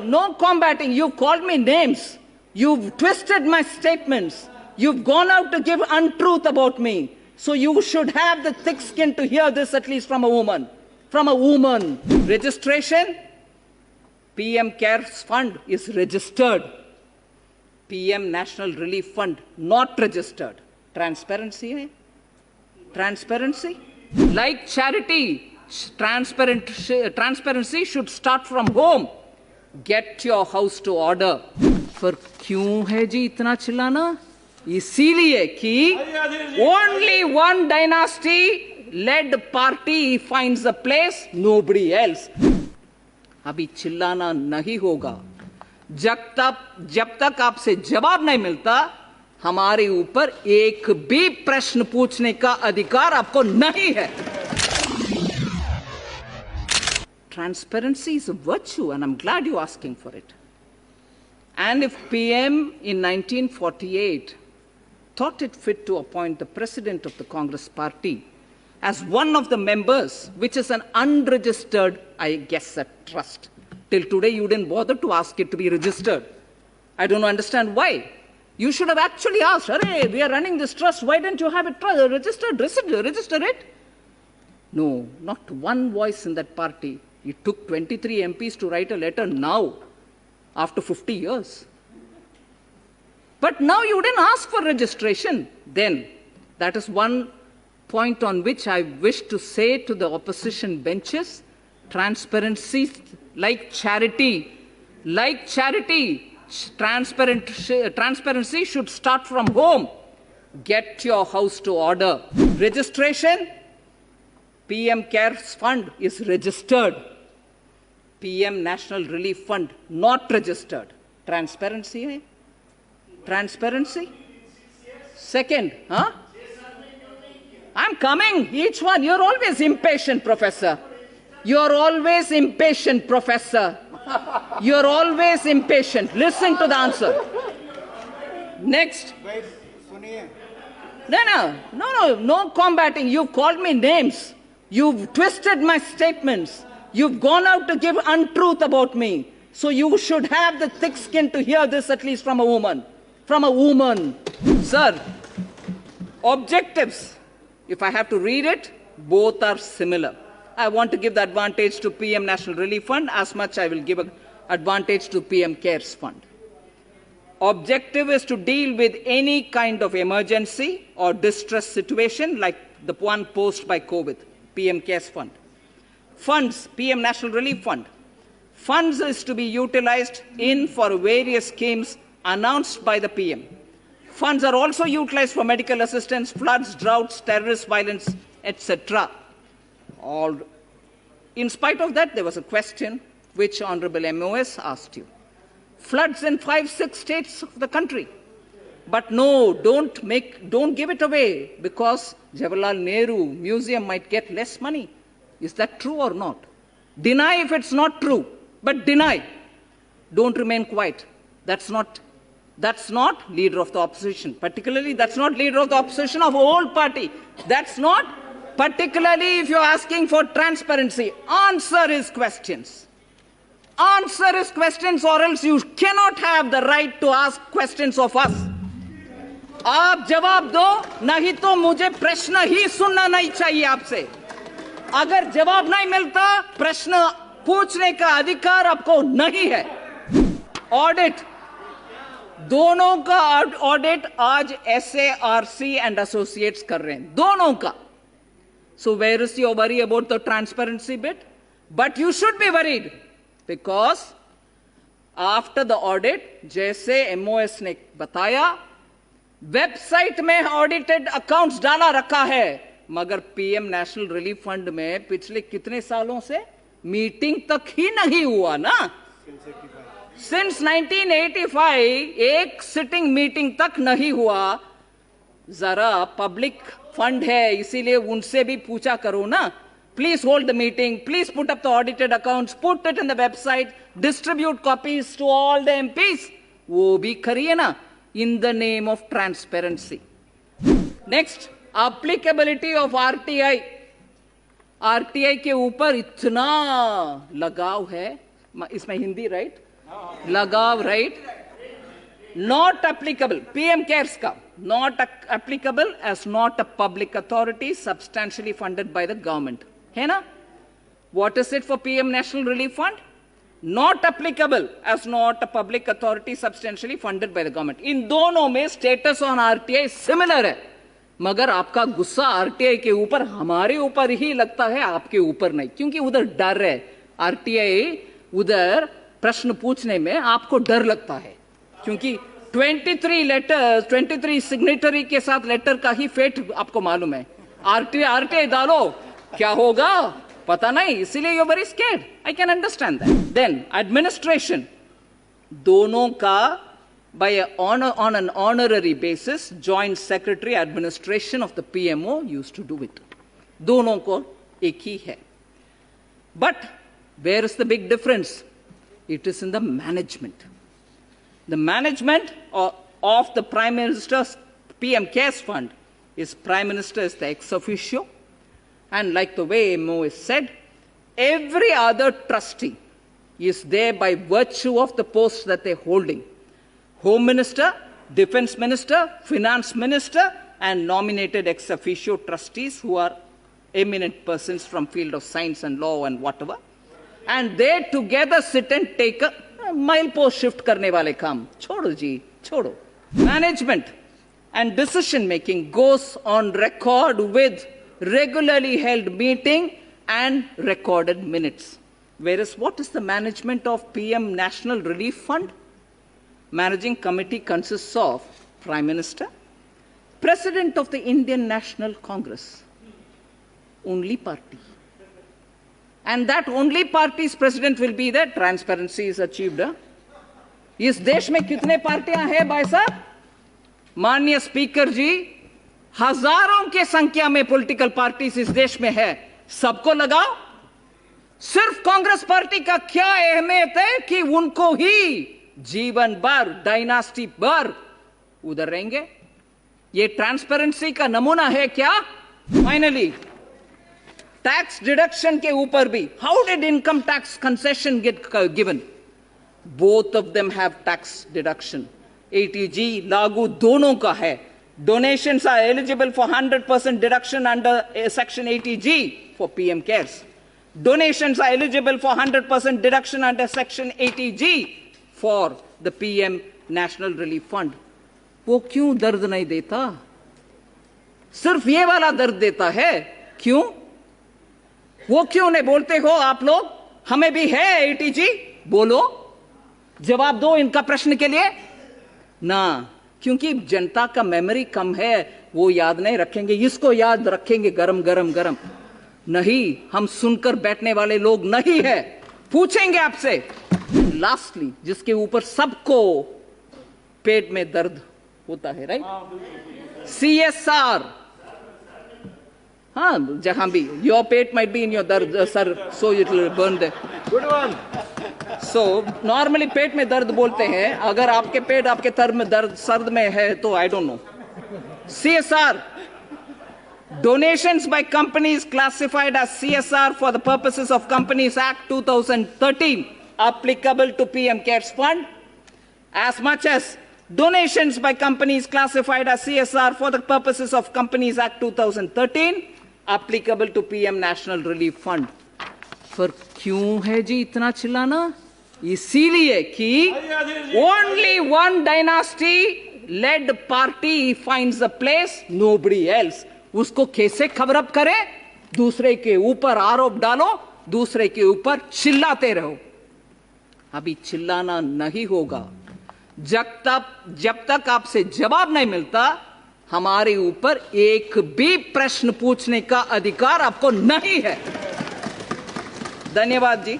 no combating. You've called me names. You've twisted my statements. You've gone out to give untruth about me. So you should have the thick skin to hear this at least from a woman. From a woman. Registration, PM CARES Fund is registered. PM National Relief Fund not registered. Transparency hai? Transparency? Like charity, transparency should start from home. Get your house to order. पर क्यों है जी इतना चिल्लाना? इसीलिए कि only one dynasty led party finds a place, nobody else. अभी चिल्लाना नहीं होगा जब तक आपसे जवाब नहीं मिलता, हमारे ऊपर एक भी प्रश्न पूछने का अधिकार आपको नहीं है. Transparency is a virtue, and I'm glad you're asking for it. And if PM in 1948 thought it fit to appoint the president of the Congress party as one of the members, which is an unregistered, I guess, a trust. Till today, you didn't bother to ask it to be registered. I don't understand why. You should have actually asked, "Arey, we are running this trust. Why didn't you have it registered? Register it." No, not one voice in that party. It took 23 MPs to write a letter now, after 50 years. But now you didn't ask for registration then. That is one point on which I wish to say to the opposition benches, transparency, like charity, transparency should start from home. Get your house to order. Registration, PM CARES Fund is registered. PM National Relief Fund not registered. Transparency hai? Transparency? Second, I'm coming, each one. You're always impatient, Professor. You're always impatient, Professor. You're always impatient. Listen to the answer. Next. No combating. You've called me names. You've twisted my statements. You've gone out to give untruth about me. So you should have the thick skin to hear this at least from a woman. From a woman. Sir, objectives, if I have to read it, both are similar. I want to give the advantage to PM National Relief Fund as much I will give an advantage to PM CARES Fund. Objective is to deal with any kind of emergency or distress situation like the one posed by COVID, PM CARES Fund. Funds, PM National Relief Fund. Funds is to be utilized for various schemes announced by the PM. Funds are also utilized for medical assistance, floods, droughts, terrorist violence, etc. In spite of that, there was a question which Honorable MOS asked you. Floods in 5-6 states of the country. But no, don't give it away because Jawaharlal Nehru Museum might get less money. Is that true or not? Deny if it's not true, but deny. Don't remain quiet. That's not leader of the opposition. Particularly, that's not leader of the opposition of a whole party. That's not, particularly if you're asking for transparency. Answer his questions. Answer his questions or else you cannot have the right to ask questions of us. आप जवाब दो, नहीं तो मुझे प्रश्न ही सुनना नहीं चाहिए आपसे. अगर जवाब नहीं मिलता, प्रश्न पूछने का अधिकार आपको नहीं है. ऑडिट, दोनों का ऑडिट आज SARC and Associates कर रहे हैं, दोनों का. So where is your worry about the transparency bit? But you should be worried because after the audit, जैसे MOS ने बताया, वेबसाइट में ऑडिटेड अकाउंट्स डाला रखा है, मगर PM नेशनल रिलीफ फंड में पिछले कितने सालों से मीटिंग तक ही नहीं हुआ ना. सिंस 1985 एक सिटिंग मीटिंग तक नहीं हुआ. जरा पब्लिक फंड है, इसीलिए उनसे भी पूछा करो ना. Please hold the meeting. Please put up the audited accounts. Put it in the website. Distribute copies to all the MPs. वो भी करिए ना. In the name of transparency. Next, applicability of RTI. RTI के ऊपर इतना लगाव है, इसमें हिंदी राइट, लगाव, right, not applicable. PM cares का not applicable as not a public authority substantially funded by the government. है ना? What is it for PM National Relief Fund? Not applicable as not a public authority substantially funded by the government. इन दोनों में status on RTI similar है, मगर आपका गुस्सा RTI के ऊपर हमारे ऊपर ही लगता है, आपके ऊपर नहीं, क्योंकि उधर डर है। RTI उधर प्रश्न पूछने में आपको डर लगता है, क्योंकि 23 सिग्नेटरी के साथ लेटर का ही फेट आपको मालूम है। RTI डालो, क्या होगा पता नहीं, इसीलिए you very scared. I can understand that. Then administration, दोनों का by on an honorary basis, joint secretary administration of the PMO used to do it. दोनों को एक ही है। But where is the big difference? It is in the management. The management of the Prime Minister's PM Cares Fund is Prime Minister is the ex officio, and like the way MO is said, every other trustee is there by virtue of the posts that they're holding. Home Minister, Defense Minister, Finance Minister, and nominated ex officio trustees who are eminent persons from field of science and law and whatever. And they together sit and take a milepost shift करने वाले काम। छोड़ो जी, छोड़ो। Management and decision making goes on record with regularly held meeting and recorded minutes. Whereas what is the management of PM National Relief Fund? Managing committee consists of Prime Minister, President of the Indian National Congress, only party. And that only party's president will be there. Transparency is achieved. इस देश में कितने पार्टियां हैं भाई साहब? माननीय speaker जी, हजारों के संख्या में पॉलिटिकल पार्टीज इस देश में है। सबको लगाओ। सिर्फ कांग्रेस पार्टी का क्या अहमियत है कि उनको ही जीवन भर, डायनास्टी भर उधर रहेंगे? ये ट्रांसपेरेंसी का नमूना है क्या? फाइनली टैक्स डिडक्शन के ऊपर भी, how did income tax concession get given? Both of them have tax deduction. ATG लागू दोनों का है। Donations are eligible for 100% deduction under Section 80G for PM Cares. Donations are eligible for 100% deduction under Section 80G for the PM National Relief Fund. वो क्यों दर्द नहीं देता? सिर्फ ये वाला दर्द देता है। क्यों? वो क्यों नहीं बोलते हो आप लोग? हमें भी है 80G, बोलो, जवाब दो इनका प्रश्न के लिए ना, क्योंकि जनता का मेमोरी कम है, वो याद नहीं रखेंगे। इसको याद रखेंगे गरम गरम गरम नहीं, हम सुनकर बैठने वाले लोग नहीं है। पूछेंगे आपसे। लास्टली, जिसके ऊपर सबको पेट में दर्द होता है, राइट? CSR। हाँ, जहां भी your pet might be in your dard sir, so it will burn the good one. So normally पेट में दर्द बोलते हैं। अगर आपके पेट आपके सर्द में है तो I don't know. CSR, donations by companies classified as CSR for the purposes of Companies Act 2013 applicable to PM Cares Fund, as much as donations by companies classified as CSR for the purposes of Companies Act 2013 applicable to PM National Relief Fund. पर क्यों है जी इतना चिल्लाना? इसीलिए कि only one dynasty led party finds a place, nobody else. उसको कैसे खबर अप करें? दूसरे के ऊपर आरोप डालो, दूसरे के ऊपर चिल्लाते रहो। अभी चिल्लाना नहीं होगा। जब तक आपसे जवाब नहीं मिलता, हमारे ऊपर एक भी प्रश्न पूछने का अधिकार आपको नहीं है। धन्यवाद जी।